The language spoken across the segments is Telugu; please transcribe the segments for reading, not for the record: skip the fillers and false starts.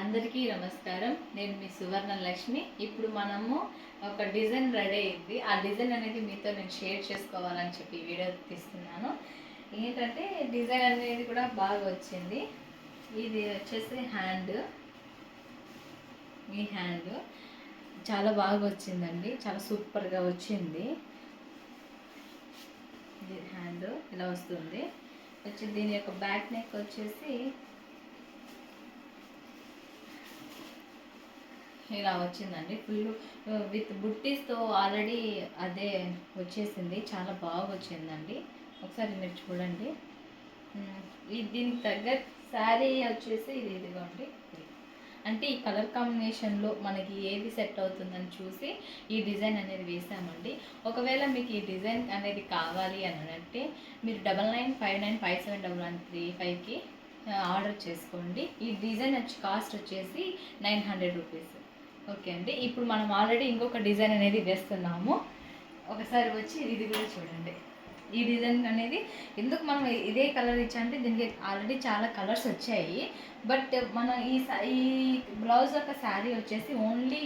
అందరికీ నమస్కారం. నేను మీ సువర్ణ లక్ష్మి. ఇప్పుడు మనము ఒక డిజైన్ రెడీ అయింది. ఆ డిజైన్ అనేది మీతో నేను షేర్ చేసుకోవాలని చెప్పి వీడియో తీస్తున్నాను. ఏంటంటే డిజైన్ అనేది కూడా బాగా వచ్చింది. ఇది వచ్చేసి హ్యాండ్, ఈ హ్యాండ్ చాలా బాగా వచ్చిందండి. చాలా సూపర్గా వచ్చింది. ఇది హ్యాండ్ ఇలా వస్తుంది. దీని యొక్క బ్యాక్ నెక్ వచ్చేసి ఇలా వచ్చిందండి. ఫుల్ విత్ బుట్టీస్తో ఆల్రెడీ అదే వచ్చేసింది. చాలా బాగా వచ్చిందండి. ఒకసారి మీరు చూడండి. దీనికి తగ్గ శారీ వచ్చేసి ఇదిగోండి. అంటే ఈ కలర్ కాంబినేషన్లో మనకి ఏది సెట్ అవుతుందని చూసి ఈ డిజైన్ అనేది వేసామండి. ఒకవేళ మీకు ఈ డిజైన్ అనేది కావాలి అని అంటే మీరు 9959579935కి ఆర్డర్ చేసుకోండి. ఈ డిజైన్ కాస్ట్ వచ్చేసి 900 రూపీస్. ఓకే అండి. ఇప్పుడు మనం ఆల్రెడీ ఇంకొక డిజైన్ అనేది వేస్తున్నాము. ఒకసారి వచ్చి ఇది కూడా చూడండి. ఈ డిజైన్ అనేది ఎందుకు మనం ఇదే కలర్ ఇచ్చామంటే దీనికి ఆల్రెడీ చాలా కలర్స్ వచ్చాయి. బట్ మన ఈ బ్లౌజ్ యొక్క శారీ వచ్చేసి ఓన్లీ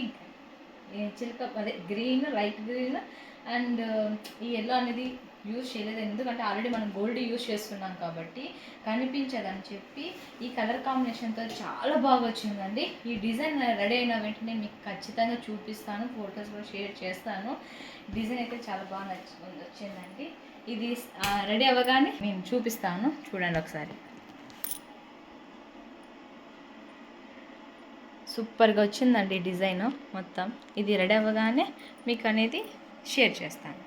చిలక అదే గ్రీన్, లైట్ గ్రీన్ అండ్ ఈ ఎల్లో అనేది యూజ్ చేయలేదు. ఎందుకంటే ఆల్రెడీ మనం గోల్డ్ యూజ్ చేస్తున్నాం కాబట్టి కనిపించదని చెప్పి ఈ కలర్ కాంబినేషన్తో చాలా బాగా వచ్చిందండి. ఈ డిజైన్ రెడీ అయిన వెంటనే మీకు ఖచ్చితంగా చూపిస్తాను, ఫొటోస్ కూడా షేర్ చేస్తాను. డిజైన్ అయితే చాలా బాగా వచ్చిందండి. ఇది రెడీ అవ్వగానే నేను చూపిస్తాను, చూడండి ఒకసారి. సూపర్గా వచ్చిందండి డిజైన్ మొత్తం. ఇది రెడీ అవ్వగానే మీకు అనేది షేర్ చేస్తాను.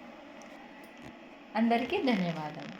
అందరికీ ధన్యవాదాలు.